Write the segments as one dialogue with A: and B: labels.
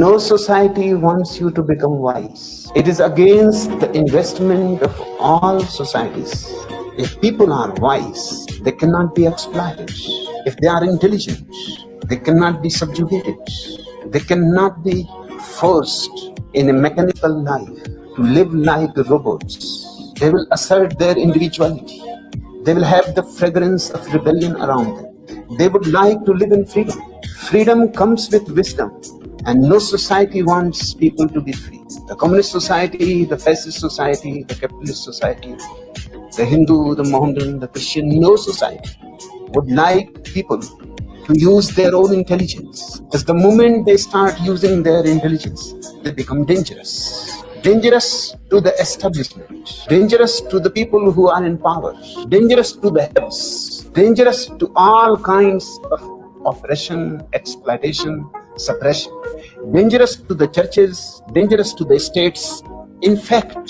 A: No society wants you to become wise. It is against the investment of all societies. If people are wise, they cannot be exploited. If they are intelligent, they cannot be subjugated. They cannot be forced in a mechanical life to live like robots. They will assert their individuality. They will have the fragrance of rebellion around them. They would like to live in freedom. Freedom comes with wisdom, and no society wants people to be free. The communist society, the fascist society, the capitalist society, the Hindu, the Mohammedan, the Christian, no society would like people to use their own intelligence. Because the moment they start using their intelligence, they become dangerous. Dangerous to the establishment, dangerous to the people who are in power, dangerous to the heads, dangerous to all kinds of oppression, exploitation, suppression, dangerous to the churches, dangerous to the states. In fact,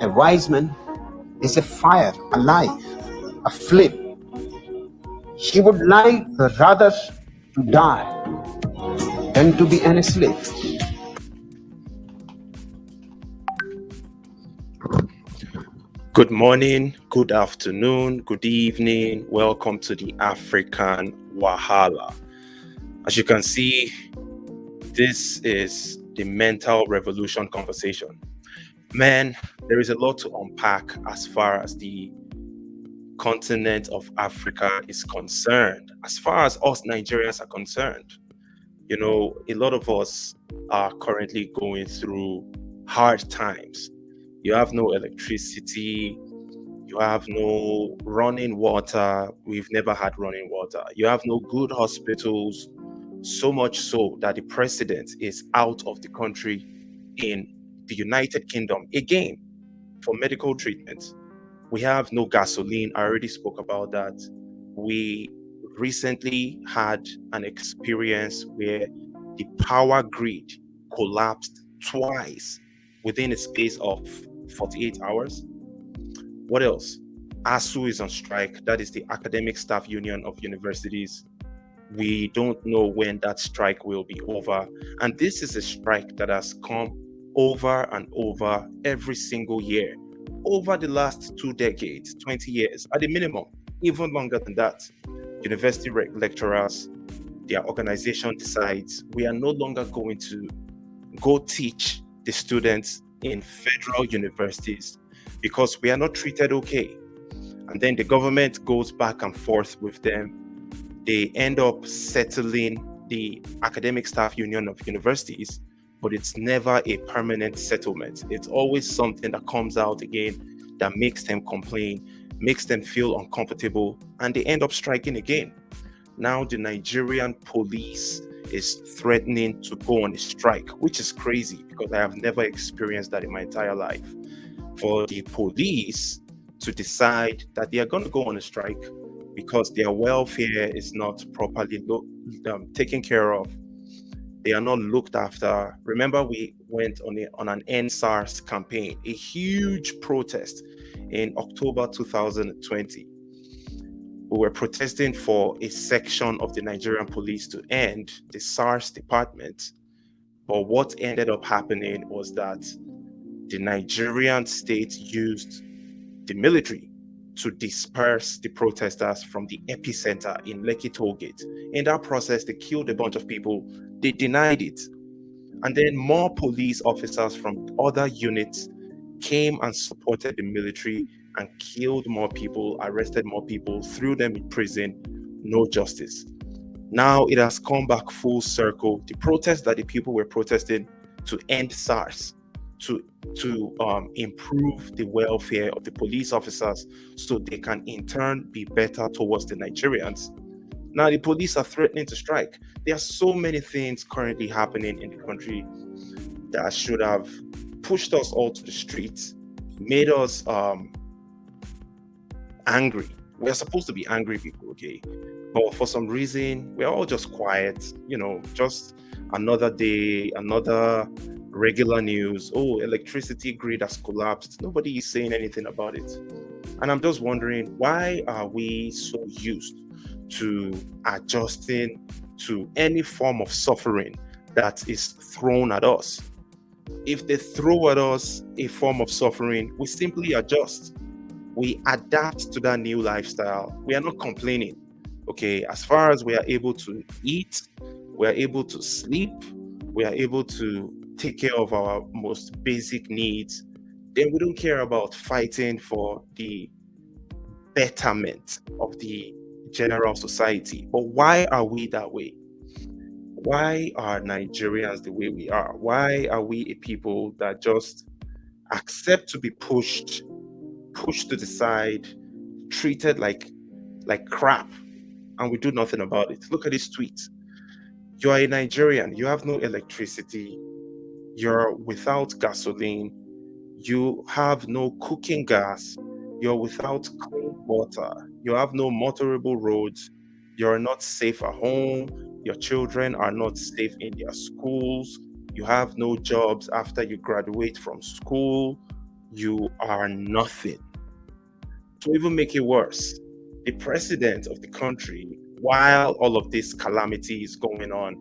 A: a wise man is a fire, alive, a flame. He would like rather to die than to be an slave.
B: Good morning, good afternoon, good evening. Welcome to the African Wahala. As you can see, this is the mental revolution conversation. Man, there is a lot to unpack as far as the continent of Africa is concerned, as far as us Nigerians are concerned. You know, a lot of us are currently going through hard times. You have no electricity, you have no running water. We've never had running water. You have no good hospitals, so much so that the president is out of the country in the United Kingdom again for medical treatment. We have no gasoline. I already spoke about that. We recently had an experience where the power grid collapsed twice within a space of 48 hours. What else? ASUU is on strike. That is the Academic Staff Union of Universities. We don't know when that strike will be over. And this is a strike that has come over and over every single year, over the last 2 decades, 20 years, at the minimum, even longer than that. University lecturers, their organization decides we are no longer going to go teach the students in federal universities because we are not treated okay. And then the government goes back and forth with them. They end up settling the Academic Staff Union of Universities, but it's never a permanent settlement. It's always something that comes out again that makes them complain, makes them feel uncomfortable, and they end up striking again. Now the Nigerian police is threatening to go on a strike, which is crazy because I have never experienced that in my entire life. For the police to decide that they are going to go on a strike because their welfare is not properly taken care of. They are not looked after. Remember, we went on an End SARS campaign, a huge protest in October 2020. We were protesting for a section of the Nigerian police to end the SARS department. But what ended up happening was that the Nigerian state used the military to disperse the protesters from the epicenter in Lekki Tollgate. In that process, they killed a bunch of people. They denied it. And then more police officers from other units came and supported the military and killed more people, arrested more people, threw them in prison, no justice. Now it has come back full circle. The protest that the people were protesting to end SARS, to improve the welfare of the police officers so they can in turn be better towards the Nigerians. Now the police are threatening to strike. There are so many things currently happening in the country that should have pushed us all to the streets, made us angry. We're supposed to be angry people, okay? But for some reason, we're all just quiet, just another day, another regular news. Oh, electricity grid has collapsed. Nobody is saying anything about it. And I'm just wondering, why are we so used to adjusting to any form of suffering that is thrown at us. If they throw at us a form of suffering, we simply adjust. We adapt to that new lifestyle. We are not complaining. Okay, as far as we are able to eat, we are able to sleep, we are able to take care of our most basic needs, then we don't care about fighting for the betterment of the general society. But why are we that way? Why are Nigerians the way we are? Why are we a people that just accept to be pushed to the side, treated like crap, and we do nothing about it? Look at this tweet. You are a Nigerian, you have no electricity, you're without gasoline, you have no cooking gas, you're without clean water, you have no motorable roads, you're not safe at home, your children are not safe in their schools, you have no jobs after you graduate from school, you are nothing. To even make it worse, the president of the country, while all of this calamity is going on,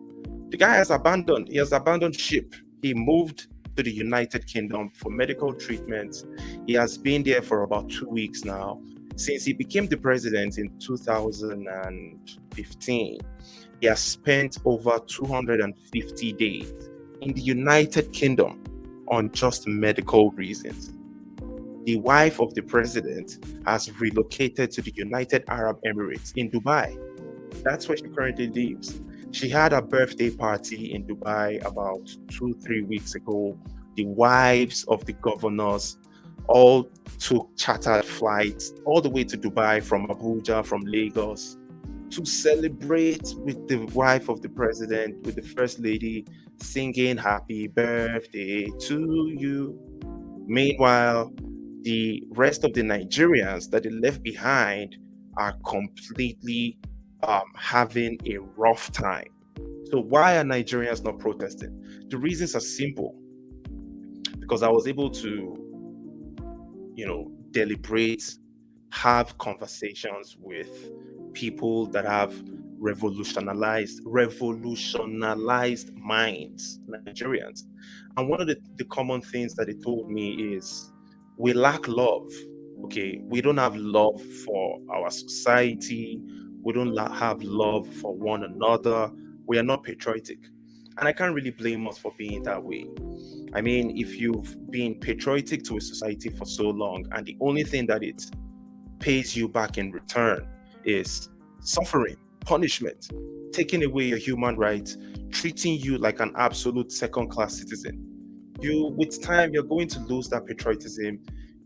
B: the guy he has abandoned ship. He moved to the United Kingdom for medical treatment. He has been there for about 2 weeks now. Since he became the president in 2015, he has spent over 250 days in the United Kingdom on just medical reasons. The wife of the president has relocated to the United Arab Emirates in Dubai. That's where she currently lives. She had a birthday party in Dubai about 2, 3 weeks ago. The wives of the governors all took chartered flights all the way to Dubai from Abuja, from Lagos, to celebrate with the wife of the president, with the first lady, singing happy birthday to you. Meanwhile, the rest of the Nigerians that they left behind are completely having a rough time. So why are Nigerians not protesting? The reasons are simple. Because I was able to, deliberate, have conversations with people that have revolutionalized minds, Nigerians. And one of the common things that they told me is we lack love. Okay, we don't have love for our society. We don't have love for one another. We are not patriotic. And I can't really blame us for being that way. I mean, if you've been patriotic to a society for so long, and the only thing that it pays you back in return is suffering, punishment, taking away your human rights, treating you like an absolute second-class citizen, with time, you're going to lose that patriotism.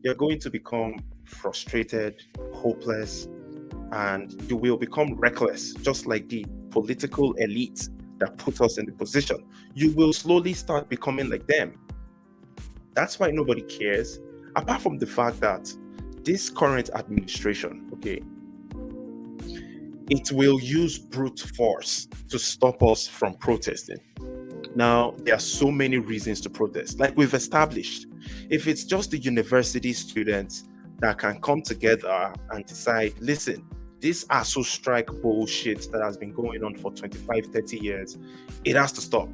B: You're going to become frustrated, hopeless, and you will become reckless, just like the political elite that put us in the position. You will slowly start becoming like them. That's why nobody cares, apart from the fact that this current administration, okay, it will use brute force to stop us from protesting. Now, there are so many reasons to protest, like we've established. If it's just the university students that can come together and decide, listen, this ASU strike bullshit that has been going on for 25, 30 years, it has to stop.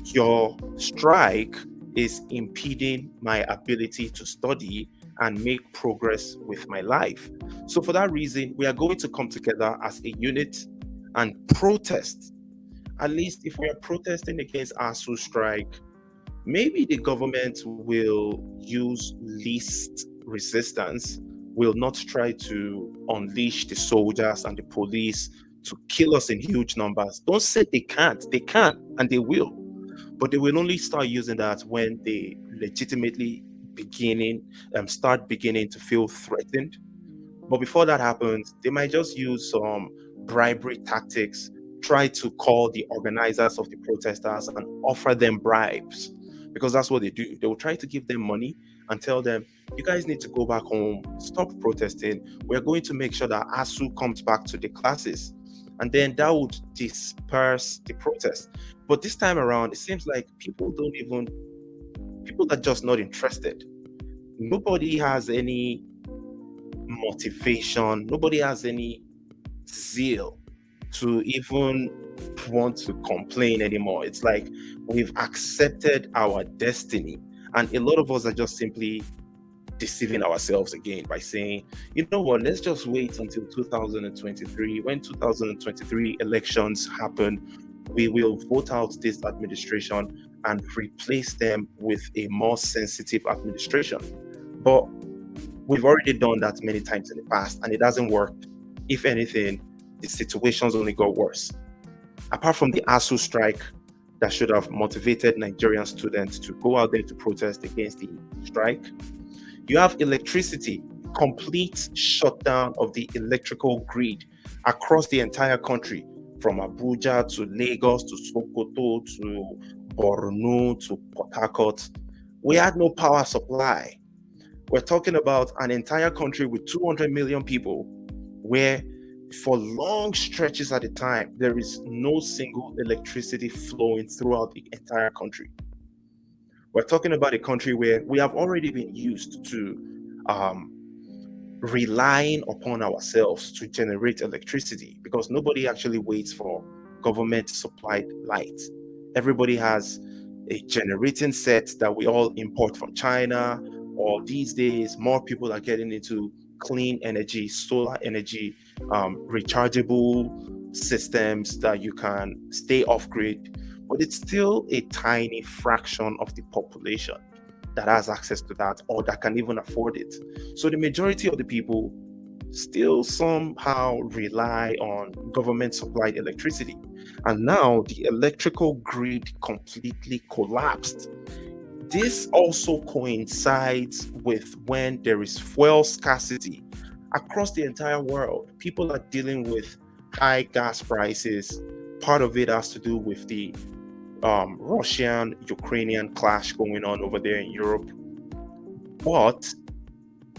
B: Your strike is impeding my ability to study and make progress with my life. So for that reason, we are going to come together as a unit and protest. At least if we are protesting against ASU strike, maybe the government will use least resistance, will not try to unleash the soldiers and the police to kill us in huge numbers. Don't say they can't. They can, and they will. But they will only start using that when they legitimately start beginning to feel threatened. But before that happens, they might just use some bribery tactics, try to call the organizers of the protesters and offer them bribes, because that's what they do. They will try to give them money and tell them, you guys need to go back home, stop protesting. We're going to make sure that ASU comes back to the classes. And then that would disperse the protest. But this time around, it seems like people are just not interested. Nobody has any motivation, nobody has any zeal to even want to complain anymore. It's like we've accepted our destiny. And a lot of us are just simply deceiving ourselves again by saying, you know what, let's just wait until 2023. When 2023 elections happen, we will vote out this administration and replace them with a more sensitive administration. But we've already done that many times in the past and it hasn't worked. If anything, the situation's only got worse. Apart from the ASU strike that should have motivated Nigerian students to go out there to protest against the strike, you have electricity, complete shutdown of the electrical grid across the entire country, from Abuja to Lagos to Sokoto to Borno to Port Harcourt. We had no power supply. We're talking about an entire country with 200 million people where for long stretches at a time, there is no single electricity flowing throughout the entire country. We're talking about a country where we have already been used to relying upon ourselves to generate electricity because nobody actually waits for government supplied light. Everybody has a generating set that we all import from China, or these days, more people are getting into clean energy, solar energy, rechargeable systems that you can stay off grid, but it's still a tiny fraction of the population that has access to that or that can even afford it. So the majority of the people still somehow rely on government supplied electricity. And now the electrical grid completely collapsed. This also coincides with when there is fuel scarcity across the entire world. People are dealing with high gas prices. Part of it has to do with the Russian-Ukrainian clash going on over there in Europe. But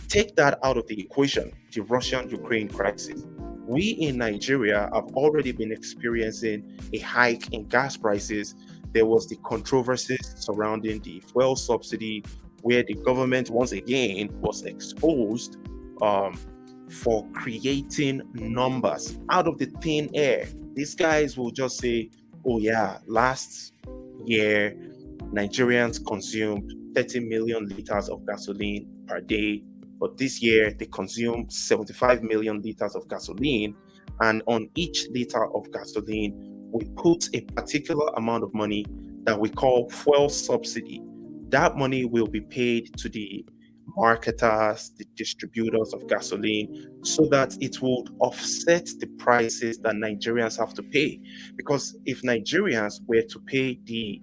B: take that out of the equation, the Russian-Ukraine crisis. We in Nigeria have already been experiencing a hike in gas prices. There was the controversies surrounding the fuel subsidy, where the government once again was exposed for creating numbers out of the thin air. These guys will just say, oh yeah, last year Nigerians consumed 30 million liters of gasoline per day, but this year they consumed 75 million liters of gasoline, and on each liter of gasoline we put a particular amount of money that we call fuel subsidy. That money will be paid to the marketers, the distributors of gasoline, so that it would offset the prices that Nigerians have to pay. Because if Nigerians were to pay the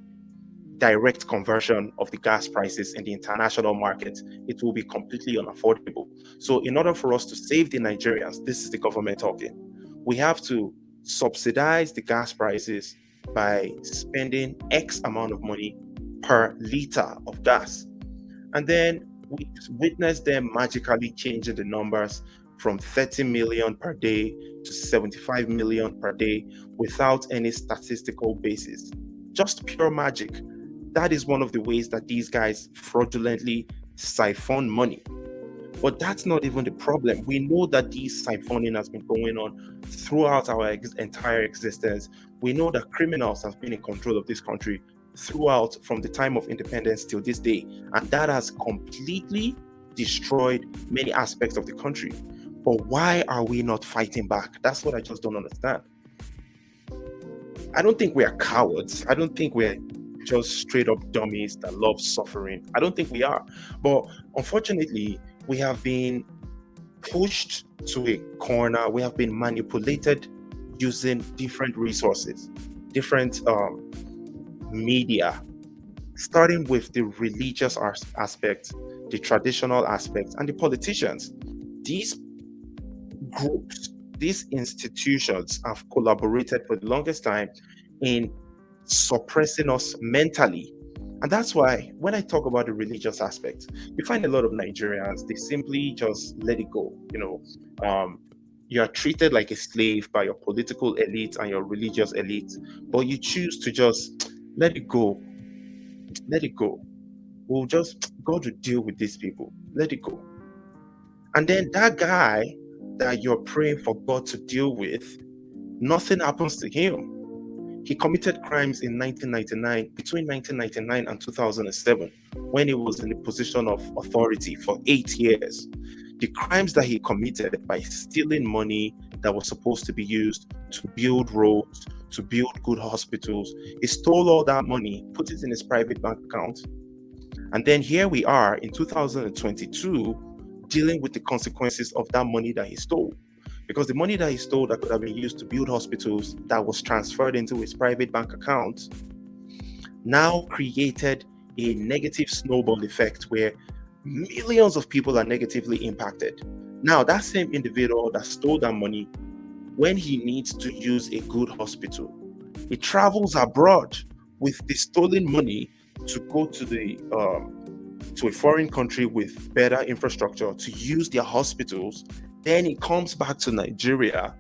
B: direct conversion of the gas prices in the international market, it will be completely unaffordable. So in order for us to save the Nigerians, this is the government talking, we have to subsidize the gas prices by spending X amount of money per liter of gas. And then we witness them magically changing the numbers from 30 million per day to 75 million per day without any statistical basis. Just pure magic. That is one of the ways that these guys fraudulently siphon money. But that's not even the problem. We know that this siphoning has been going on throughout our entire existence. We know that criminals have been in control of this country throughout, from the time of independence till this day. And that has completely destroyed many aspects of the country. But why are we not fighting back? That's what I just don't understand. I don't think we are cowards. I don't think we're just straight up dummies that love suffering. I don't think we are. But unfortunately, we have been pushed to a corner. We have been manipulated using different resources, different media, starting with the religious aspect, the traditional aspect, and the politicians. These groups, these institutions have collaborated for the longest time in suppressing us mentally. And that's why when I talk about the religious aspect, you find a lot of Nigerians, they simply just let it go. You are treated like a slave by your political elite and your religious elite, but you choose to just let it go. Let it go. God will deal with these people. Let it go. And then that guy that you're praying for God to deal with, nothing happens to him. He committed crimes in 1999, between 1999 and 2007, when he was in a position of authority for 8 years. The crimes that he committed by stealing money that was supposed to be used to build roads, to build good hospitals, he stole all that money, put it in his private bank account, and then here we are in 2022 dealing with the consequences of that money that he stole. Because the money that he stole that could have been used to build hospitals that was transferred into his private bank account now created a negative snowball effect where millions of people are negatively impacted. Now, that same individual that stole that money, when he needs to use a good hospital, he travels abroad with the stolen money to go to a foreign country with better infrastructure to use their hospitals. Then he comes back to Nigeria,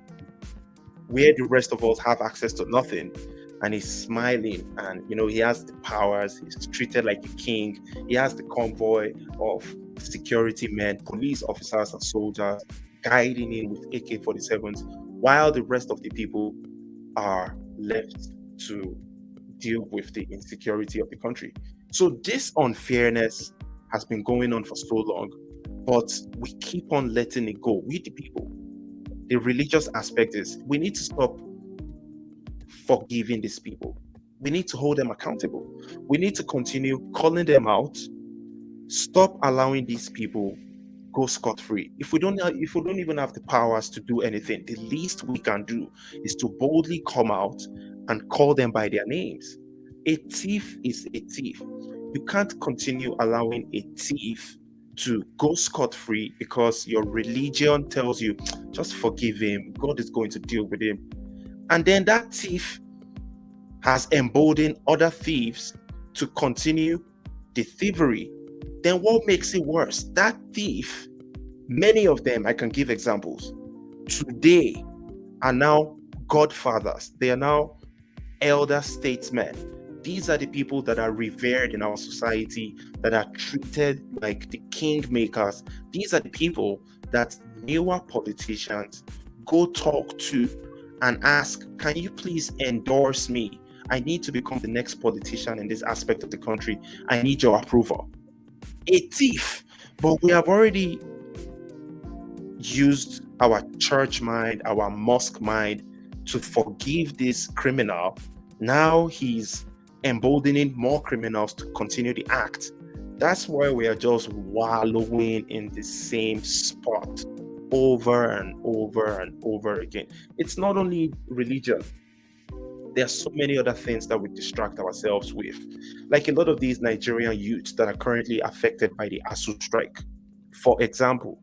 B: where the rest of us have access to nothing, and he's smiling, and he has the powers, he's treated like a king, he has the convoy of security men, police officers and soldiers guiding him with AK-47s, while the rest of the people are left to deal with the insecurity of the country. So this unfairness has been going on for so long, but we keep on letting it go. We the people, the religious aspect is we need to stop forgiving these people. We need to hold them accountable. We need to continue calling them out. Stop allowing these people go scot-free. If we don't even have the powers to do anything, the least we can do is to boldly come out and call them by their names. A thief is a thief. You can't continue allowing a thief to go scot-free because your religion tells you just forgive him, God is going to deal with him. And then that thief has emboldened other thieves to continue the thievery. Then what makes it worse? That thief, many of them, I can give examples, today are now godfathers. They are now elder statesmen. These are the people that are revered in our society, that are treated like the kingmakers. These are the people that newer politicians go talk to and ask, can you please endorse me? I need to become the next politician in this aspect of the country. I need your approval. A thief. But we have already used our church mind, our mosque mind to forgive this criminal. Now he's emboldening more criminals to continue the act. That's why we are just wallowing in the same spot over and over and over again. It's not only religion. There are so many other things that we distract ourselves with. Like a lot of these Nigerian youths that are currently affected by the ASUU strike. For example,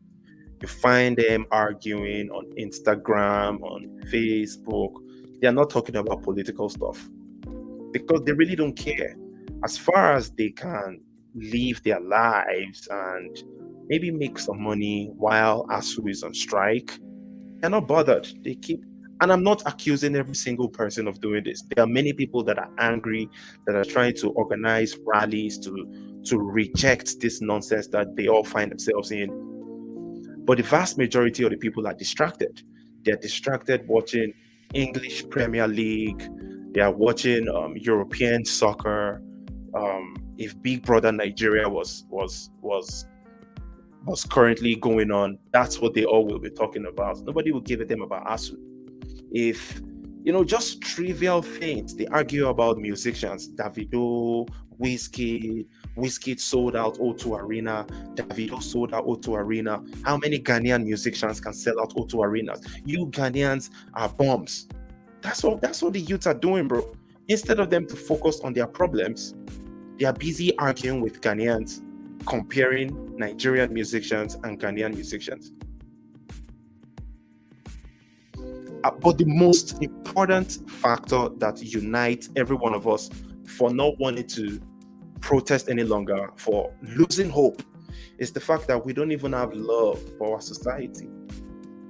B: you find them arguing on Instagram, on Facebook. They are not talking about political stuff because they really don't care. As far as they can live their lives and maybe make some money while ASUU is on strike, they're not bothered. They keep, and I'm not accusing every single person of doing this. There are many people that are angry, that are trying to organize rallies to reject this nonsense that they all find themselves in. But the vast majority of the people are distracted. They're distracted watching English Premier League. They are watching European soccer. If Big Brother Nigeria was currently going on, that's what they all will be talking about. Nobody will give a damn about ASUU. If just trivial things, they argue about musicians. Davido, Wizkid sold out O2 Arena. Davido sold out O2 Arena. How many Ghanaian musicians can sell out O2 arenas? You Ghanaians are bums. That's what the youths are doing, bro. Instead of them to focus on their problems, they are busy arguing with Ghanaians, comparing Nigerian musicians and Ghanaian musicians. But the most important factor that unites every one of us for not wanting to protest any longer, for losing hope, is the fact that we don't even have love for our society.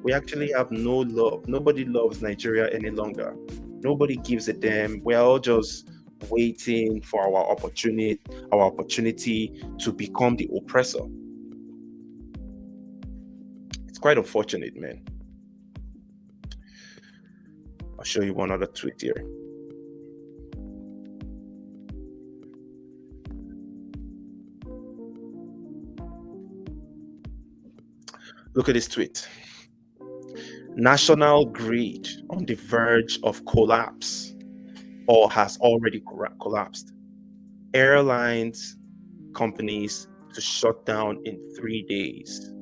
B: We actually have no love. Nobody loves Nigeria any longer. Nobody gives a damn. We're all just waiting for our opportunity to become the oppressor. It's quite unfortunate, man. I'll show you one other tweet here. Look at this tweet. National grid on the verge of collapse or has already collapsed. Airlines companies to shut down in 3 days.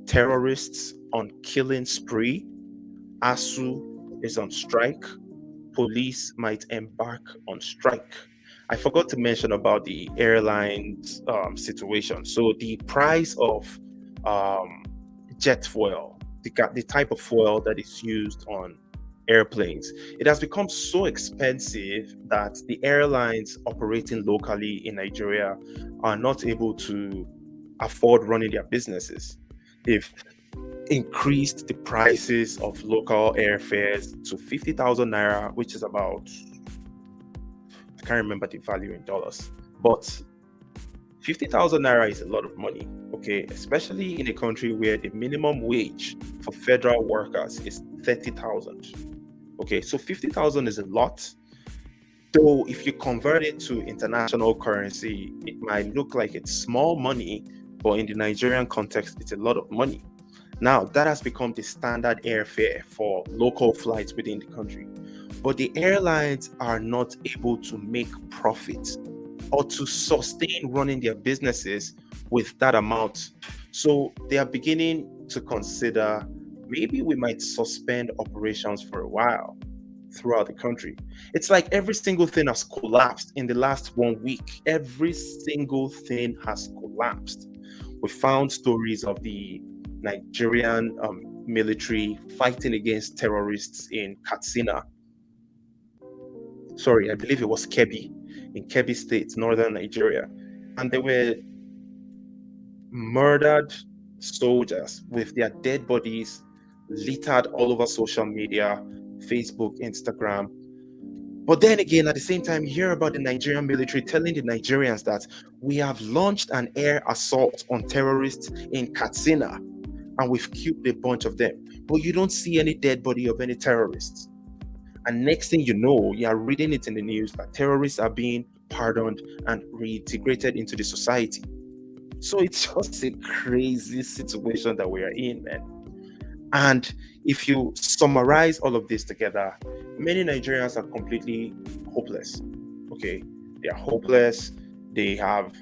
B: Terrorists on killing spree. ASU is on strike. Police might embark on strike. I forgot to mention about the airlines situation. So the price of um, jet fuel, the type of fuel that is used on airplanes, it has become so expensive that the airlines operating locally in Nigeria are not able to afford running their businesses. They've increased the prices of local airfares to 50,000 naira, which is about, I can't remember the value in dollars, but 50,000 naira is a lot of money, okay, especially in a country where the minimum wage for federal workers is 30,000. Okay, so 50,000 is a lot. Though if you convert it to international currency, it might look like it's small money, but in the Nigerian context, it's a lot of money. Now, that has become the standard airfare for local flights within the country. But the airlines are not able to make profit or to sustain running their businesses with that amount. So they are beginning to consider maybe we might suspend operations for a while throughout the country. It's like every single thing has collapsed in the last 1 week. Every single thing has collapsed. We found stories of the Nigerian military fighting against terrorists in Katsina. Sorry, I believe it was Kebbi, in Kebbi State, northern Nigeria. And they were murdered soldiers with their dead bodies littered all over social media, Facebook, Instagram. But then again, at the same time, you hear about the Nigerian military telling the Nigerians that we have launched an air assault on terrorists in Katsina and we've killed a bunch of them. But you don't see any dead body of any terrorists. And next thing you know, you are reading it in the news that terrorists are being pardoned and reintegrated into the society. So it's just a crazy situation that we are in, man. And if you summarize all of this together, many Nigerians are completely hopeless. Okay, they are hopeless. They have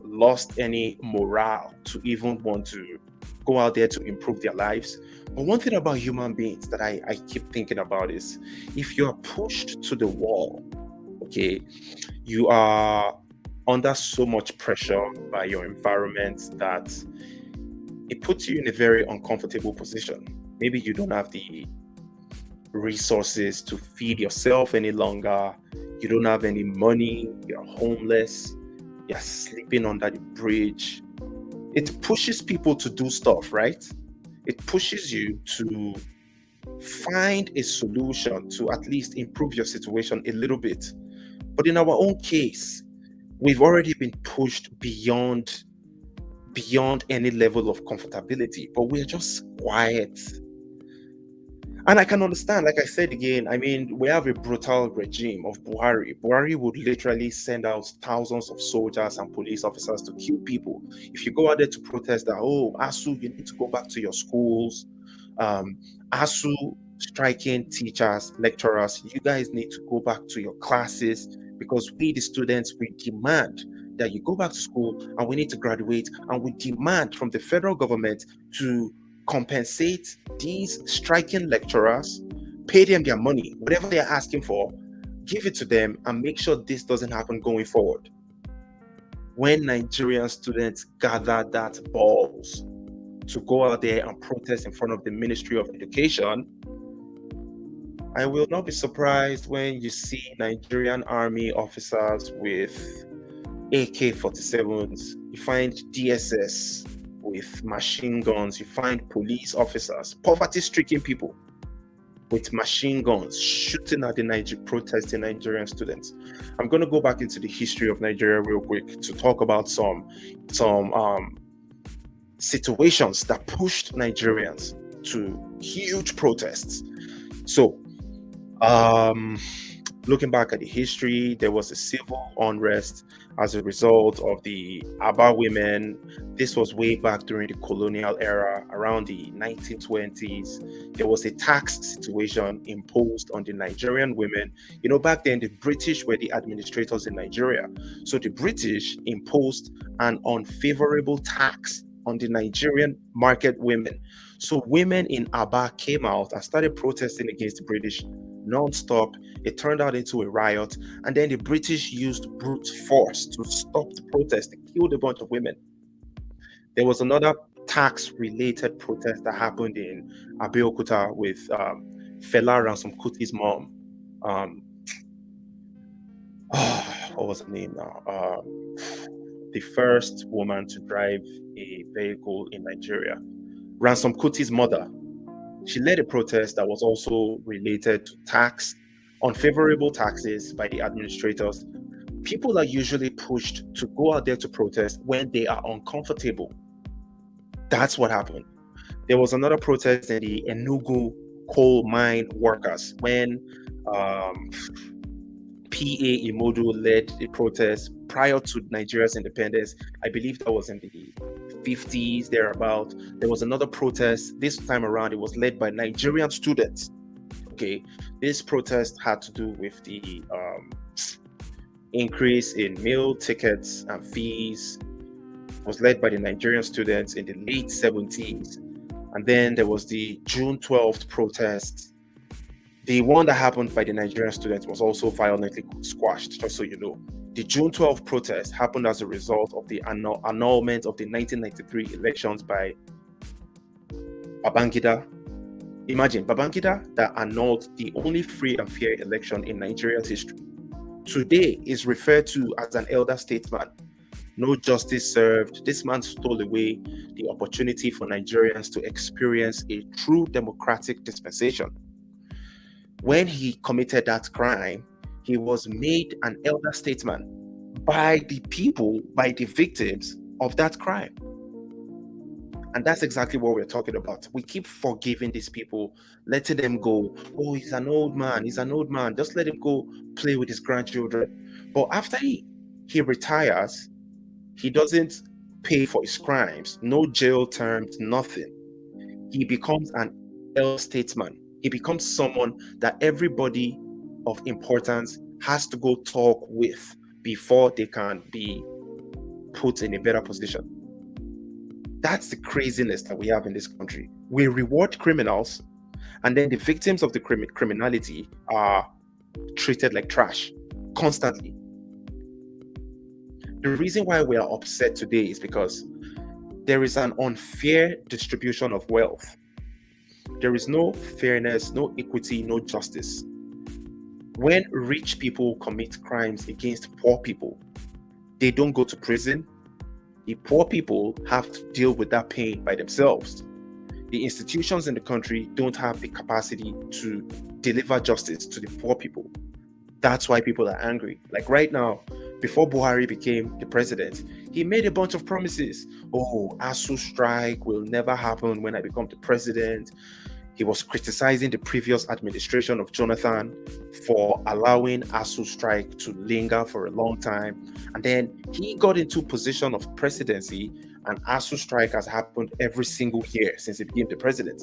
B: lost any morale to even want to go out there to improve their lives. But one thing about human beings that I keep thinking about is if you are pushed to the wall, okay, you are under so much pressure by your environment that it puts you in a very uncomfortable position. Maybe you don't have the resources to feed yourself any longer. You don't have any money. You're homeless. You're sleeping under the bridge. It pushes people to do stuff, right? It pushes you to find a solution to at least improve your situation a little bit. But in our own case, we've already been pushed beyond any level of comfortability, but we're just quiet. And I can understand, like I said again, I mean, we have a brutal regime of Buhari. Buhari would literally send out thousands of soldiers and police officers to kill people. If you go out there to protest that, oh, ASU, you need to go back to your schools. ASU striking teachers, lecturers, you guys need to go back to your classes because we, the students, we demand that you go back to school and we need to graduate, and we demand from the federal government to compensate these striking lecturers, pay them their money, whatever they're asking for, give it to them, and make sure this doesn't happen going forward. When Nigerian students gather that balls to go out there and protest in front of the Ministry of Education, I will not be surprised when you see Nigerian army officers with AK-47s, you find DSS with machine guns, you find police officers, poverty-stricken people with machine guns shooting at the protesting Nigerian students. I'm going to go back into the history of Nigeria real quick to talk about some situations that pushed Nigerians to huge protests. So, Looking back at the history, there was a civil unrest as a result of the Aba women. This was way back during the colonial era, around the 1920s. There was a tax situation imposed on the Nigerian women. Back then, the British were the administrators in Nigeria. So the British imposed an unfavorable tax on the Nigerian market women. So women in Aba came out and started protesting against the British non-stop. It turned out into a riot, and then the British used brute force to stop the protest. They killed a bunch of women. There was another tax-related protest that happened in Abeokuta with Fela Ransom Kuti's mom. What was her name now? The first woman to drive a vehicle in Nigeria. Ransom Kuti's mother. She led a protest that was also related to unfavorable taxes by the administrators. People are usually pushed to go out there to protest when they are uncomfortable. That's what happened. There was another protest in the Enugu coal mine workers when P.A. Imodu led the protest prior to Nigeria's independence. I believe that was in the 50s, thereabout. There was another protest. This time around, it was led by Nigerian students. Okay, this protest had to do with the increase in meal tickets and fees. It was led by the Nigerian students in the late 70s. And then there was the June 12th protest. The one that happened by the Nigerian students was also violently squashed, just so you know. The June 12th protest happened as a result of the annulment of the 1993 elections by Babangida. Imagine, Babangida that annulled the only free and fair election in Nigeria's history. Today is referred to as an elder statesman. No justice served. This man stole away the opportunity for Nigerians to experience a true democratic dispensation. When he committed that crime, he was made an elder statesman by the people, by the victims of that crime. And that's exactly what we're talking about. We keep forgiving these people, letting them go. Oh, he's an old man. He's an old man. Just let him go play with his grandchildren. But after he retires, he doesn't pay for his crimes. No jail terms, nothing. He becomes an elder statesman. He becomes someone that everybody of importance has to go talk with before they can be put in a better position. That's the craziness that we have in this country. We reward criminals, and then the victims of the criminality are treated like trash constantly. The reason why we are upset today is because there is an unfair distribution of wealth. There is no fairness, no equity, no justice. When rich people commit crimes against poor people, they don't go to prison. The poor people have to deal with that pain by themselves. The institutions in the country don't have the capacity to deliver justice to the poor people. That's why people are angry. Like right now, before Buhari became the president, he made a bunch of promises. Oh, ASUU strike will never happen when I become the president. He was criticizing the previous administration of Jonathan for allowing ASUU strike to linger for a long time. And then he got into position of presidency, and ASUU strike has happened every single year since he became the president.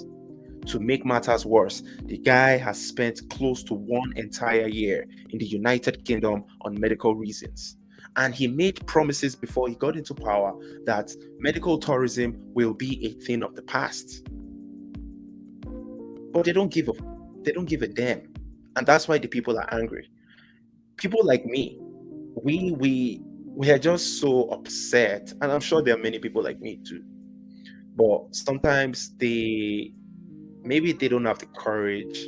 B: To make matters worse, the guy has spent close to 1 entire year in the United Kingdom on medical reasons. And he made promises before he got into power that medical tourism will be a thing of the past. But they don't give a damn. And that's why the people are angry. People like me, we are just so upset. And I'm sure there are many people like me too. But sometimes maybe they don't have the courage,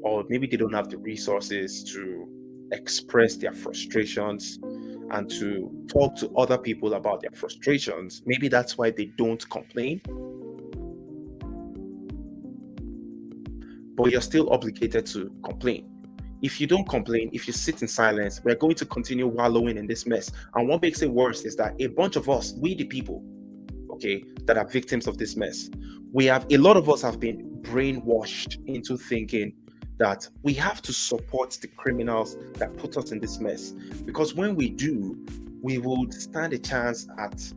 B: or maybe they don't have the resources to express their frustrations and to talk to other people about their frustrations. Maybe that's why they don't complain. But you're still obligated to complain. If you don't complain, if you sit in silence, we're going to continue wallowing in this mess. And what makes it worse is that a bunch of us, we the people, okay, that are victims of this mess, a lot of us have been brainwashed into thinking that we have to support the criminals that put us in this mess. Because when we do, we will stand a chance at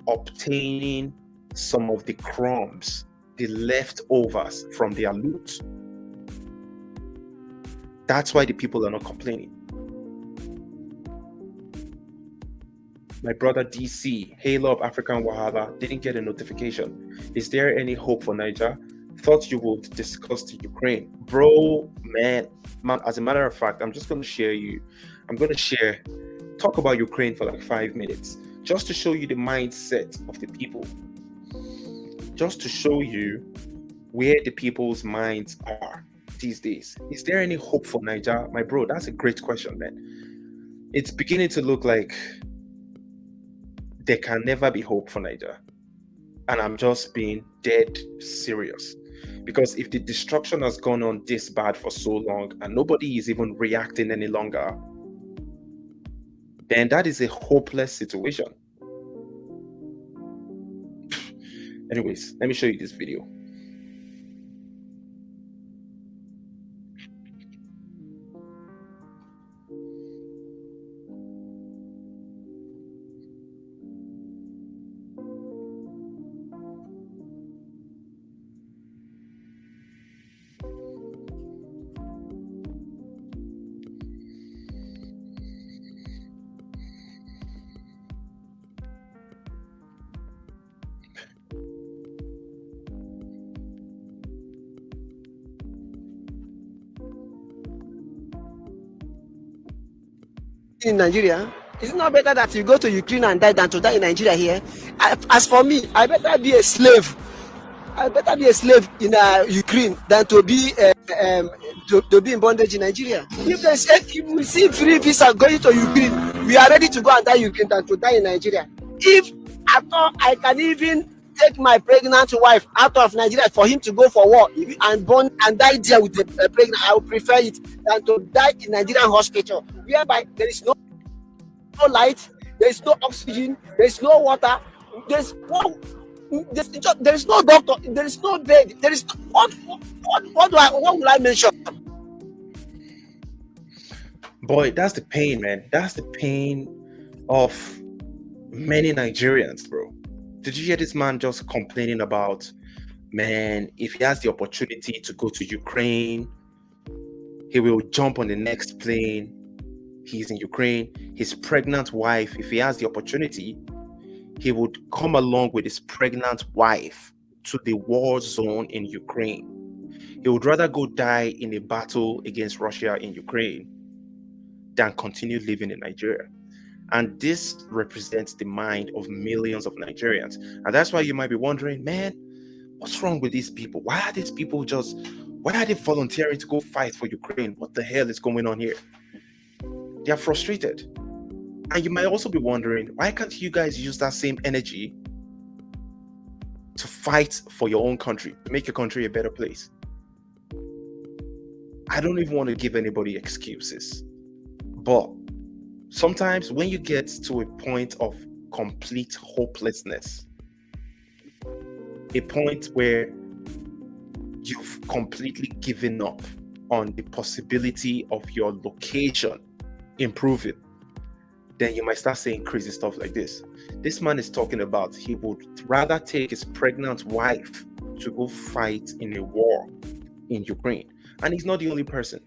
B: obtaining some of the crumbs, the leftovers from their loot. That's why the people are not complaining. My brother DC, Halo of African Wahala, didn't get a notification. Is there any hope for Niger? Thought you would discuss the Ukraine. Bro, man, as a matter of fact, I'm just going to talk about Ukraine for like 5 minutes, just to show you the mindset of the people. Just to show you where the people's minds are these days. Is there any hope for Niger? My bro, that's a great question, man. It's beginning to look like there can never be hope for Niger. And I'm just being dead serious. Because if the destruction has gone on this bad for so long and nobody is even reacting any longer, then that is a hopeless situation. Anyways, let me show you this video.
C: In Nigeria, is it not better that you go to Ukraine and die than to die in Nigeria here? As for me, I better be a slave. I better be a slave in Ukraine than to be to be in bondage in Nigeria. If we see free visa going to Ukraine, we are ready to go and die in Ukraine than to die in Nigeria. If at all I can even take my pregnant wife out of Nigeria for him to go for war and born and die there with the pregnant, I would prefer it than to die in Nigerian hospital, whereby there is no light, there is no oxygen, there is no water, there is no doctor, there is no bed, there is what will I mention?
B: Boy, that's the pain, man. That's the pain of many Nigerians, bro. Did you hear this man just complaining about, man, if he has the opportunity to go to Ukraine, he will jump on the next plane. He's in Ukraine. His pregnant wife, if he has the opportunity, he would come along with his pregnant wife to the war zone in Ukraine. He would rather go die in a battle against Russia in Ukraine than continue living in Nigeria. And this represents the mind of millions of Nigerians. And that's why you might be wondering, man, what's wrong with these people? Why are these people why are they volunteering to go fight for Ukraine? What the hell is going on here? They are frustrated. And you might also be wondering, why can't you guys use that same energy to fight for your own country, to make your country a better place? I don't even want to give anybody excuses. But sometimes when you get to a point of complete hopelessness, a point where you've completely given up on the possibility of your location improving, then you might start saying crazy stuff like this. This man is talking about he would rather take his pregnant wife to go fight in a war in Ukraine. And he's not the only person.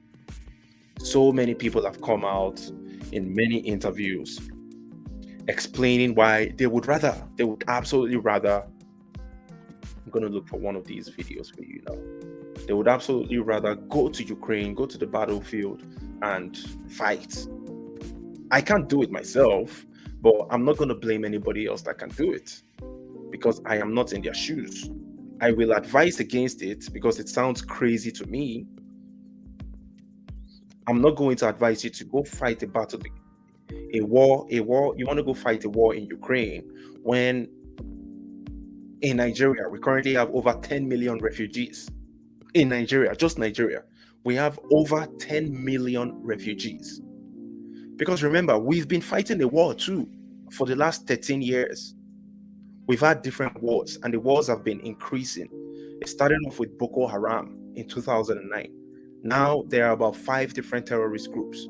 B: So many people have come out in many interviews explaining why they would absolutely rather, I'm going to look for one of these videos for you now. They would absolutely rather go to Ukraine, go to the battlefield and fight. I can't do it myself, but I'm not going to blame anybody else that can do it because I am not in their shoes. I will advise against it because it sounds crazy to me. I'm not going to advise you to go fight a battle, a war. You want to go fight a war in Ukraine when in Nigeria, we currently have over 10 million refugees. In Nigeria, just Nigeria, we have over 10 million refugees. Because remember, we've been fighting a war too for the last 13 years. We've had different wars, and the wars have been increasing. It started off with Boko Haram in 2009. Now there are about 5 different terrorist groups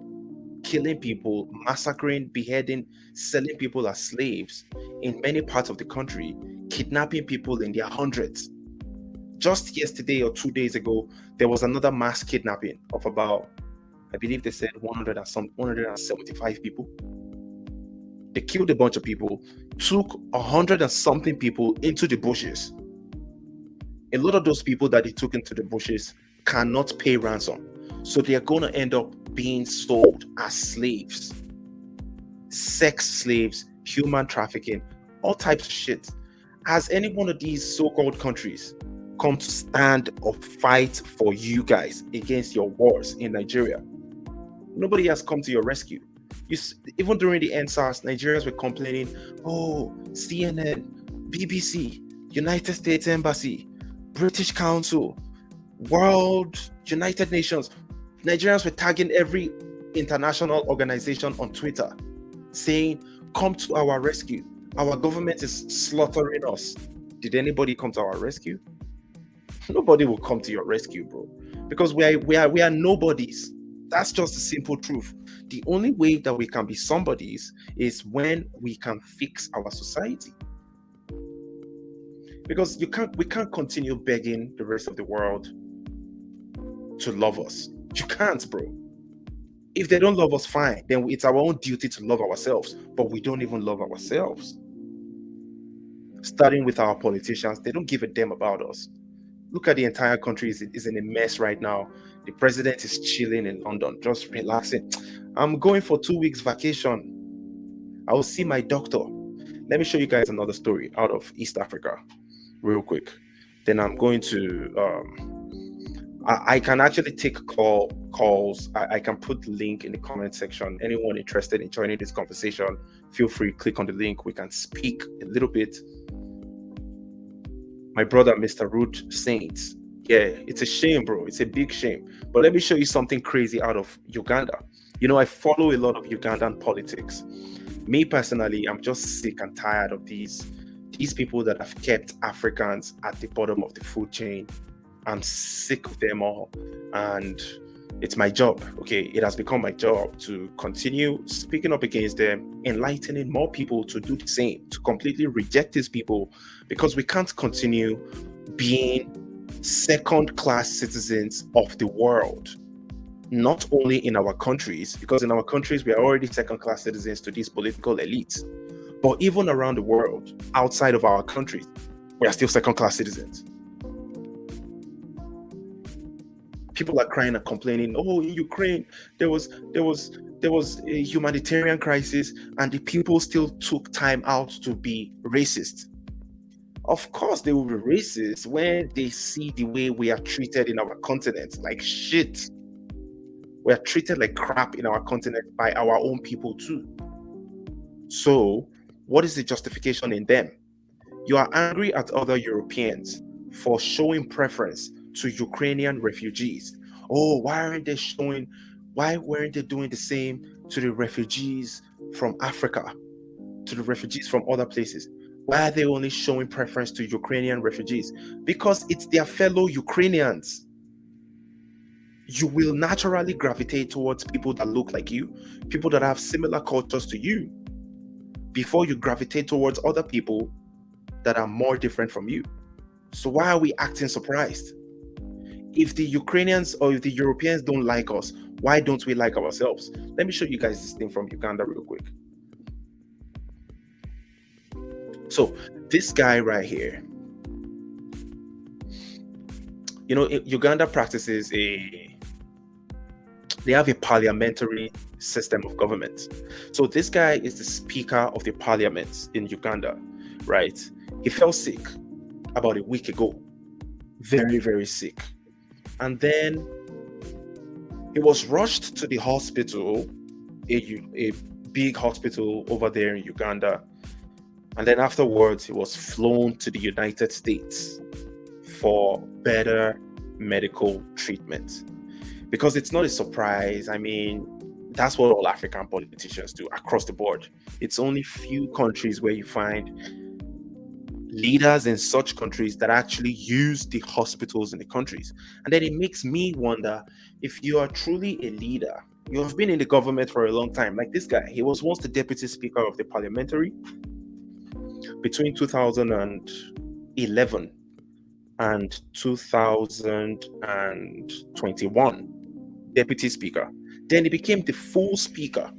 B: killing people, massacring, beheading, selling people as slaves in many parts of the country, kidnapping people in their hundreds. Just yesterday or 2 days ago, there was another mass kidnapping of about, I believe they said 175 people. They killed a bunch of people, took 100 and something people into the bushes. A lot of those people that they took into the bushes cannot pay ransom. So they are going to end up being sold as slaves, sex slaves, human trafficking, all types of shit. Has any one of these so-called countries come to stand or fight for you guys against your wars in Nigeria? Nobody has come to your rescue. Even during the NSAS, Nigerians were complaining, oh, CNN, BBC, United States Embassy, British Council, World, United Nations. Nigerians were tagging every international organization on Twitter saying, come to our rescue. Our government is slaughtering us. Did anybody come to our rescue? Nobody will come to your rescue, bro. Because we are nobodies. That's just the simple truth. The only way that we can be somebodies is when we can fix our society. Because we can't continue begging the rest of the world to love us. You can't, bro. If they don't love us, fine. Then it's our own duty to love ourselves. But we don't even love ourselves. Starting with our politicians, they don't give a damn about us. Look at the entire country is in a mess right now. The president is chilling in London, just relaxing. I'm going for 2 weeks vacation. I will see my doctor. Let me show you guys another story out of East Africa real quick. Then I'm going to I can actually take calls. I can put the link in the comment section. Anyone interested in joining this conversation, feel free, click on the link. We can speak a little bit. My brother, Mr. Root Saints. Yeah, it's a shame, bro. It's a big shame. But let me show you something crazy out of Uganda. You know, I follow a lot of Ugandan politics. Me personally, I'm just sick and tired of these people that have kept Africans at the bottom of the food chain. I'm sick of them all. And it's my job, okay? It has become my job to continue speaking up against them, enlightening more people to do the same, to completely reject these people, because we can't continue being second-class citizens of the world. Not only in our countries, because in our countries we are already second-class citizens to these political elites, but even around the world, outside of our countries, we are still second-class citizens. People are crying and complaining, oh, in Ukraine there was a humanitarian crisis and the people still took time out to be racist. Of course they will be racist when they see the way we are treated in our continent, like shit. We are treated like crap in our continent by our own people too. So what is the justification in them? You are angry at other Europeans for showing preference to Ukrainian refugees. Oh, why weren't they doing the same to the refugees from Africa, to the refugees from other places? Why are they only showing preference to Ukrainian refugees? Because it's their fellow Ukrainians. You will naturally gravitate towards people that look like you, people that have similar cultures to you, before you gravitate towards other people that are more different from you. So why are we acting surprised? If the Ukrainians or if the Europeans don't like us, why don't we like ourselves? Let me show you guys this thing from Uganda real quick. So this guy right here, you know, Uganda practices they have a parliamentary system of government. So this guy is the speaker of the parliament in Uganda, right? He fell sick about a week ago, very, very sick. And then he was rushed to the hospital, a big hospital over there in Uganda. And then afterwards, he was flown to the United States for better medical treatment. Because it's not a surprise. I mean, that's what all African politicians do across the board. It's only few countries where you find leaders in such countries that actually use the hospitals in the countries. And then it makes me wonder, if you are truly a leader, you have been in the government for a long time, like this guy. He was once the deputy speaker of the parliamentary between 2011 and 2021, deputy speaker. Then he became the full speaker.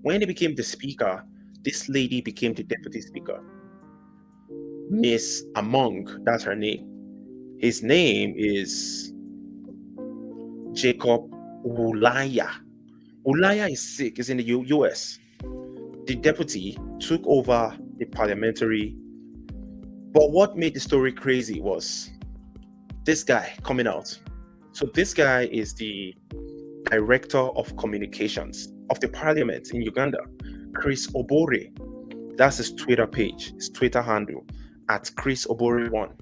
B: When he became the speaker, this lady became the deputy speaker. Miss Among, that's her name. His name is Jacob Ulaya. Ulaya is sick, is in the US. The deputy took over the parliamentary. But what made the story crazy was this guy coming out. So this guy is the director of communications of the parliament in Uganda, Chris Obore. That's his Twitter page, his Twitter handle, at Chris Obore1.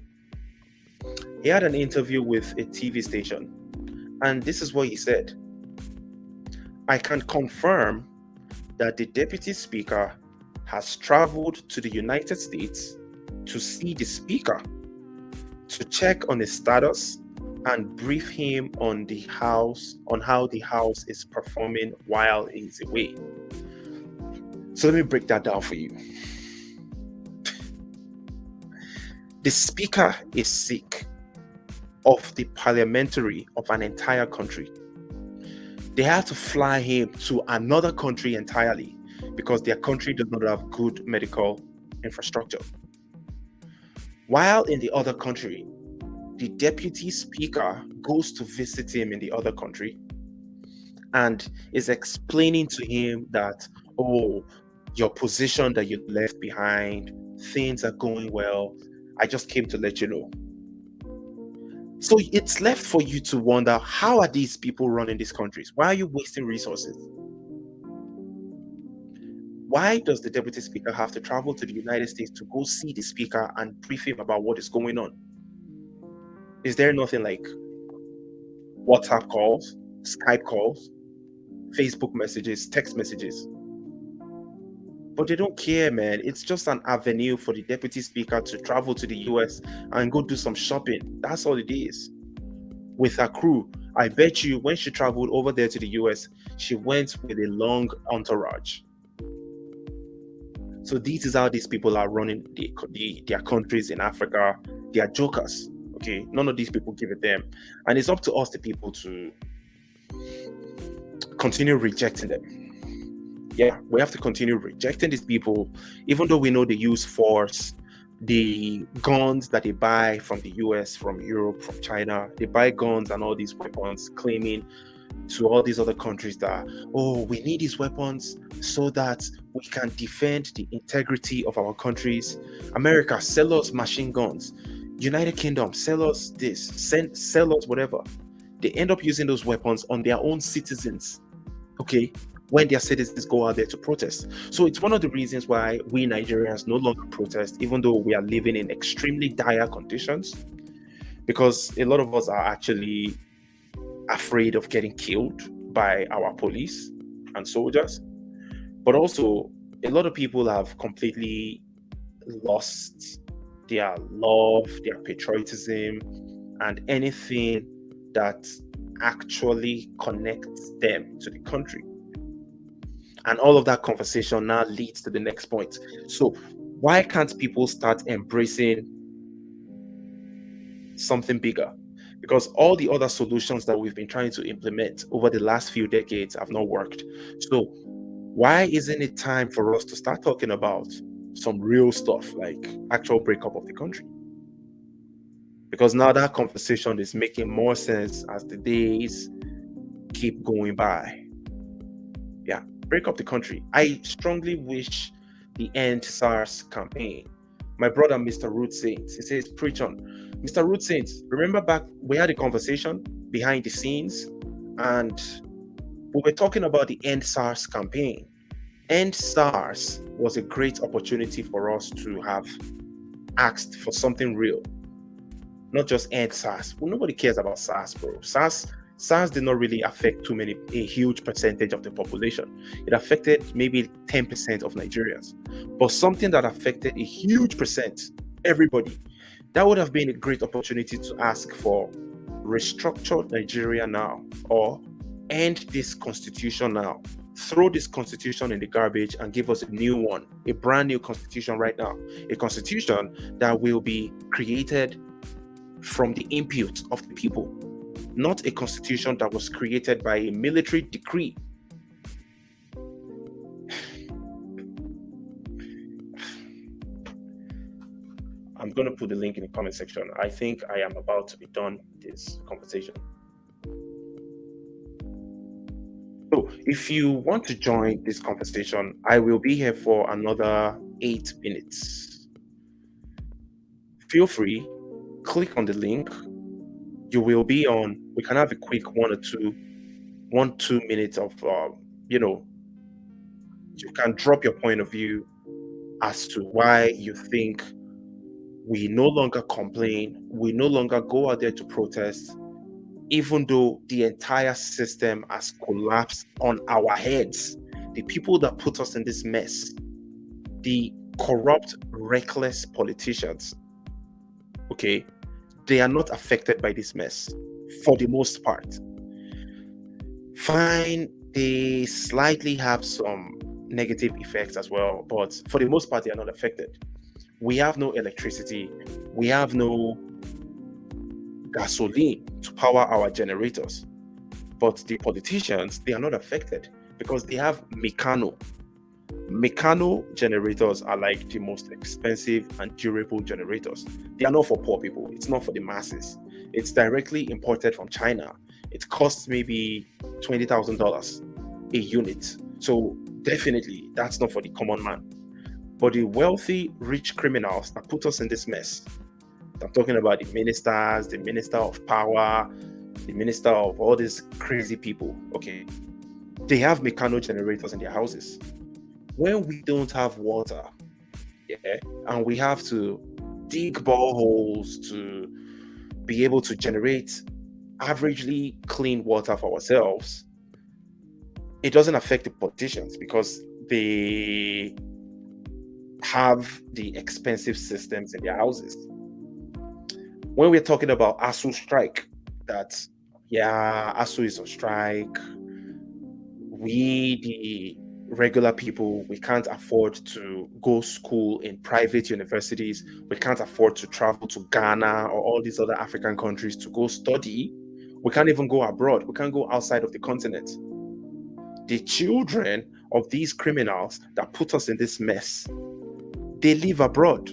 B: He had an interview with a TV station, and this is what he said. I can confirm that the deputy speaker has traveled to the United States to see the speaker, to check on his status and brief him on the house, on how the house is performing while he's away. So let me break that down for you. The speaker is sick of the parliamentary of an entire country. They have to fly him to another country entirely because their country does not have good medical infrastructure. While in the other country, the deputy speaker goes to visit him in the other country and is explaining to him that, oh, your position that you left behind, things are going well. I just came to let you know. So it's left for you to wonder, how are these people running these countries? Why are you wasting resources? Why does the deputy speaker have to travel to the United States to go see the speaker and brief him about what is going on? Is there nothing like WhatsApp calls, Skype calls, Facebook messages, text messages? But they don't care, man. It's just an avenue for the deputy speaker to travel to the US and go do some shopping. That's all it is. With her crew, I bet you when she traveled over there to the US, she went with a long entourage. So this is how these people are running their countries in Africa. They are jokers. Okay, none of these people give a damn. And it's up to us, the people, to continue rejecting them. Yeah, we have to continue rejecting these people, even though we know they use force. The guns that they buy from the US, from Europe, from China, they buy guns and all these weapons, claiming to all these other countries that, oh, we need these weapons so that we can defend the integrity of our countries. America, sell us machine guns. United Kingdom, sell us this, sell us whatever. They end up using those weapons on their own citizens, okay, when their citizens go out there to protest. So it's one of the reasons why we Nigerians no longer protest, even though we are living in extremely dire conditions, because a lot of us are actually afraid of getting killed by our police and soldiers. But also, a lot of people have completely lost their love, their patriotism, and anything that actually connects them to the country. And all of that conversation now leads to the next point. So why can't people start embracing something bigger? Because all the other solutions that we've been trying to implement over the last few decades have not worked. So why isn't it time for us to start talking about some real stuff, like actual breakup of the country? Because now that conversation is making more sense as the days keep going by. Yeah, break up the country. I strongly wish the End SARS campaign. My brother, Mr. Root Saints, he says, preach on. Mr. Root Saints, remember back, we had a conversation behind the scenes, and we were talking about the End SARS campaign. End SARS was a great opportunity for us to have asked for something real, not just end SARS. Well, nobody cares about SARS, bro. SARS did not really affect a huge percentage of the population. It affected maybe 10% of Nigerians. But something that affected a huge percent, everybody. That would have been a great opportunity to ask for restructure Nigeria now, or end this constitution now. Throw this constitution in the garbage and give us a new one, a brand new constitution right now. A constitution that will be created from the input of the people, not a constitution that was created by a military decree. I'm going to put the link in the comment section. I think I am about to be done this conversation. So if you want to join this conversation, I will be here for another 8 minutes. Feel free, click on the link. You will be on, we can have a quick 2 minutes of, you can drop your point of view as to why you think we no longer complain, we no longer go out there to protest, even though the entire system has collapsed on our heads. The people that put us in this mess, the corrupt, reckless politicians, okay, they are not affected by this mess for the most part. Fine, they slightly have some negative effects as well, but for the most part, they are not affected. We have no electricity, we have no gasoline to power our generators, but the politicians, they are not affected because they have Meccano generators. Are like the most expensive and durable generators. They are not for poor people, it's not for the masses. It's directly imported from China. It costs maybe $20,000 a unit, so definitely that's not for the common man. But the wealthy, rich criminals that put us in this mess, I'm talking about the ministers, the minister of power, the minister of all these crazy people, okay? They have Meccano generators in their houses. When we don't have water, and we have to dig boreholes to be able to generate averagely clean water for ourselves, it doesn't affect the politicians because they have the expensive systems in their houses. When we're talking about ASUU strike, that ASUU is on strike, we the regular people, we can't afford to go school in private universities, we can't afford to travel to Ghana or all these other African countries to go study, we can't even go abroad, we can't go outside of the continent. The children of these criminals that put us in this mess, they live abroad.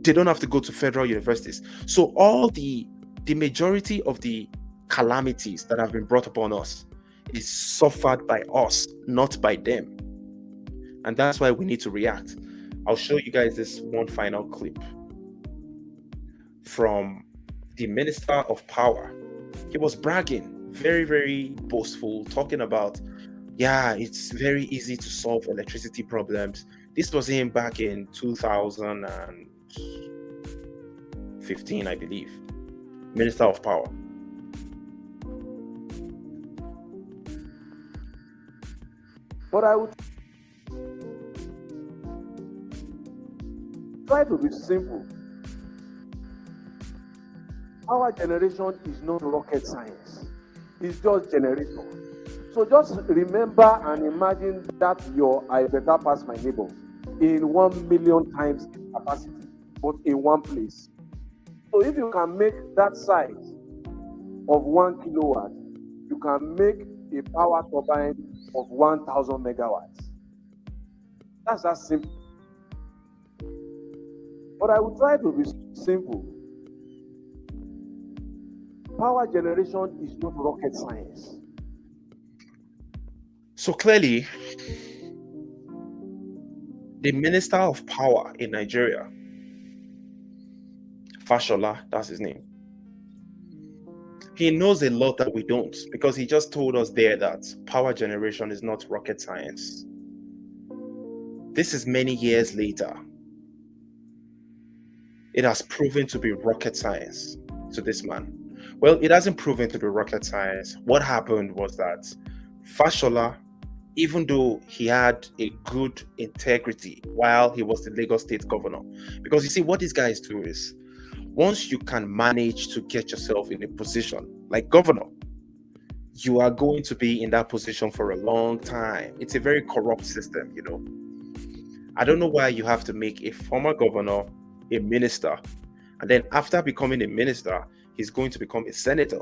B: They don't have to go to federal universities. So all the majority of the calamities that have been brought upon us is suffered by us, not by them. And that's why we need to react. I'll show you guys this one final clip from the Minister of Power. He was bragging, very, very boastful, talking about, it's very easy to solve electricity problems. This was him back in 2015, I believe. Minister of Power.
D: But I would try to be simple. Power generation is not rocket science. It's just generator. So just remember and imagine that I better pass my neighbor in 1 million times capacity, but in one place. So if you can make that size of 1 kilowatt, you can make a power turbine of 1,000 megawatts. That's that simple. But I will try to be simple. Power generation is not rocket science.
B: So clearly, the Minister of Power in Nigeria, Fashola, that's his name, he knows a lot that we don't, because he just told us there that power generation is not rocket science. This is many years later. It has proven to be rocket science to this man. Well, it hasn't proven to be rocket science. What happened was that Fashola even though he had a good integrity while he was the Lagos State governor. Because you see, what these guys do is, once you can manage to get yourself in a position like governor, you are going to be in that position for a long time. It's a very corrupt system, you know. I don't know why you have to make a former governor a minister, and then after becoming a minister, he's going to become a senator.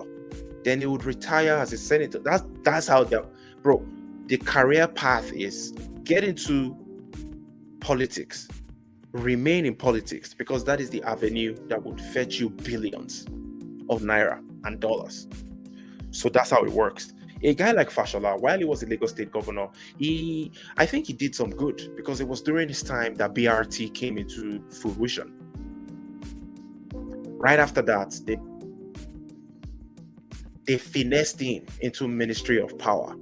B: Then he would retire as a senator. That's how the career path is: get into politics, remain in politics, because that is the avenue that would fetch you billions of naira and dollars. So that's how it works. A guy like Fashola, while he was the Lagos State governor, I think he did some good, because it was during his time that BRT came into fruition. Right after that, they finessed him into Ministry of Power.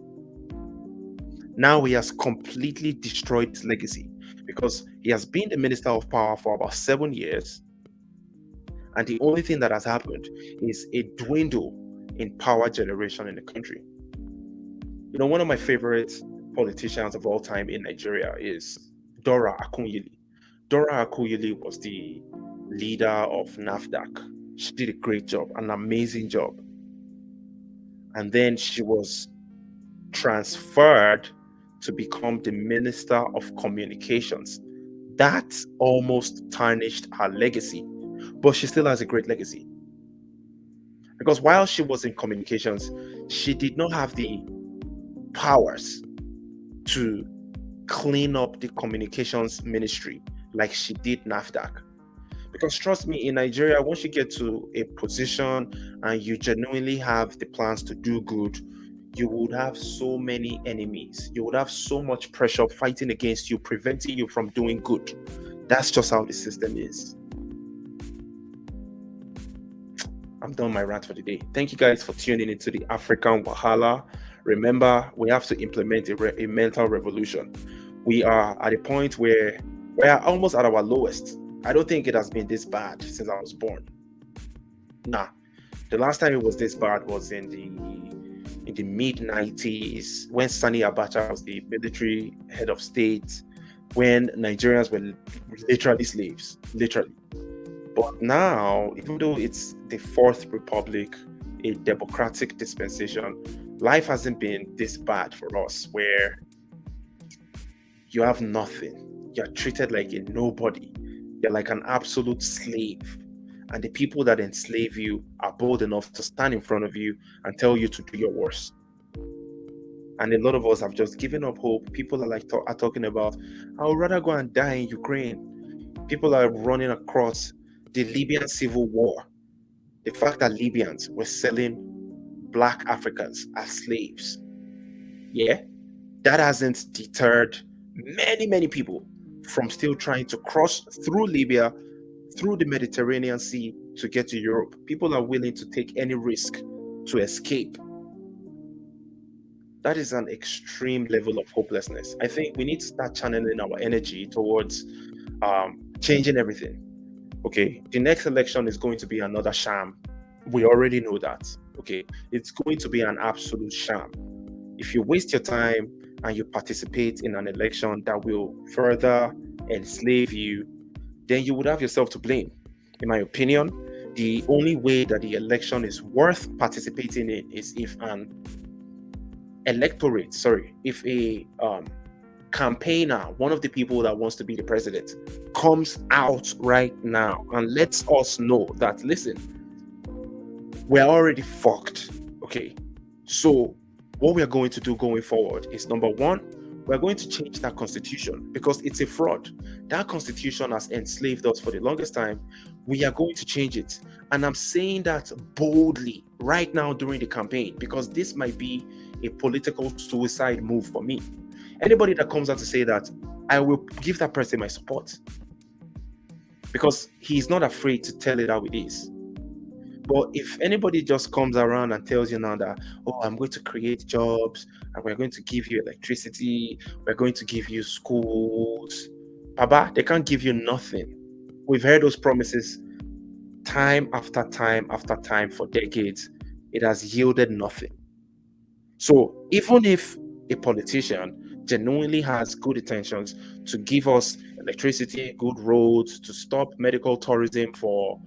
B: Now he has completely destroyed his legacy, because he has been the Minister of Power for about 7 years, and the only thing that has happened is a dwindle in power generation in the country. You know, one of my favorite politicians of all time in Nigeria is Dora Akunyili. Dora Akunyili was the leader of NAFDAC. She did a great job, an amazing job. And then she was transferred to become the Minister of Communications. That almost tarnished her legacy, but she still has a great legacy. Because while she was in communications, she did not have the powers to clean up the communications ministry like she did NAFDAC. Because trust me, in Nigeria, once you get to a position and you genuinely have the plans to do good, you would have so many enemies. You would have so much pressure fighting against you, preventing you from doing good. That's just how the system is. I'm done my rant for the day. Thank you guys for tuning into the African Wahala. Remember, we have to implement a mental revolution. We are at a point where we are almost at our lowest. I don't think it has been this bad since I was born. Nah, the last time it was this bad was in the mid-90s, when Sani Abacha was the military head of state, when Nigerians were literally slaves, literally. But now, even though it's the Fourth Republic, a democratic dispensation, life hasn't been this bad for us, where you have nothing. You're treated like a nobody. You're like an absolute slave. And the people that enslave you are bold enough to stand in front of you and tell you to do your worst. And a lot of us have just given up hope. People are talking about, I would rather go and die in Ukraine. People are running across the Libyan civil war. The fact that Libyans were selling Black Africans as slaves. Yeah, that hasn't deterred many people from still trying to cross through Libya, through the Mediterranean Sea to get to Europe. People are willing to take any risk to escape. That is an extreme level of hopelessness. I think we need to start channeling our energy towards changing everything. Okay, the next election is going to be another sham. We already know that. Okay, it's going to be an absolute sham. If you waste your time and you participate in an election that will further enslave you, then you would have yourself to blame. In my opinion, the only way that the election is worth participating in is if if a campaigner, one of the people that wants to be the president, comes out right now and lets us know that, listen, we're already fucked. Okay, so what we are going to do going forward is, number one, we're going to change that constitution because it's a fraud. That constitution has enslaved us for the longest time. We are going to change it. And I'm saying that boldly right now during the campaign, because this might be a political suicide move for me. Anybody that comes out to say that, I will give that person my support, because he's not afraid to tell it how it is. But if anybody just comes around and tells you now that, oh, I'm going to create jobs, and we're going to give you electricity, we're going to give you schools, Baba, they can't give you nothing. We've heard those promises time after time after time for decades. It has yielded nothing. So even if a politician genuinely has good intentions to give us electricity, good roads, to stop medical tourism for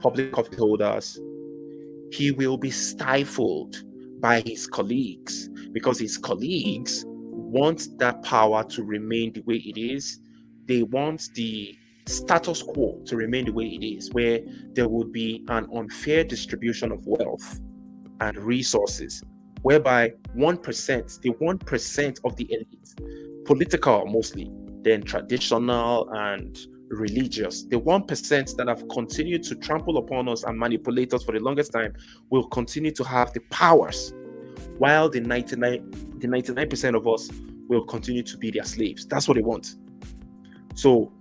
B: public office holders, he will be stifled by his colleagues, because his colleagues want that power to remain the way it is. They want the status quo to remain the way it is, where there would be an unfair distribution of wealth and resources, whereby 1%, the 1% of the elite, political mostly, then traditional and religious, the 1% that have continued to trample upon us and manipulate us for the longest time, will continue to have the powers, while the 99% of us will continue to be their slaves. That's what they want. So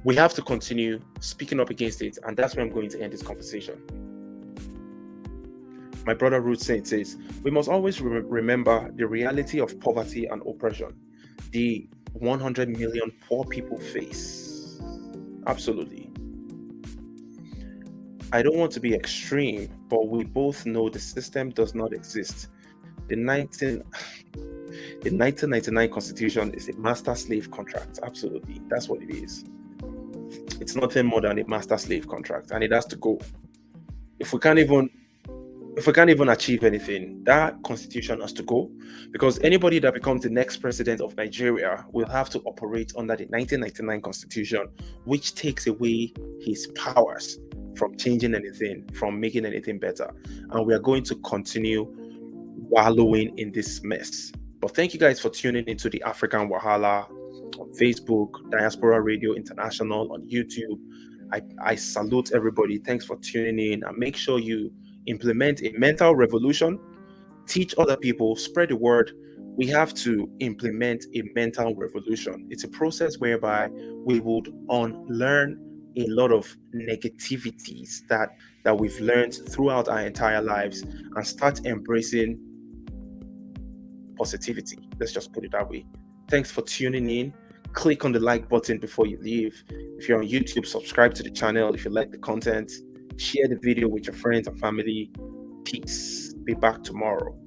B: we have to continue speaking up against it, and that's where I'm going to end this conversation. My brother Ruth says, we must always remember the reality of poverty and oppression the 100 million poor people face. Absolutely. I don't want to be extreme, but we both know the system does not exist. The 1999 Constitution is a master-slave contract. Absolutely. That's what it is. It's nothing more than a master-slave contract, and it has to go. If we can't even achieve anything, that constitution has to go, because anybody that becomes the next president of Nigeria will have to operate under the 1999 Constitution, which takes away his powers from changing anything, from making anything better. And we are going to continue wallowing in this mess. But thank you guys for tuning into the African Wahala on Facebook, Diaspora Radio International on YouTube. I salute everybody. Thanks for tuning in, and make sure you implement a mental revolution, teach other people, spread the word. We have to implement a mental revolution. It's a process whereby we would unlearn a lot of negativities that we've learned throughout our entire lives and start embracing positivity. Let's just put it that way. Thanks for tuning in. Click on the like button before you leave. If you're on YouTube, subscribe to the channel. If you like the content, share the video with your friends and family. Peace. Be back tomorrow.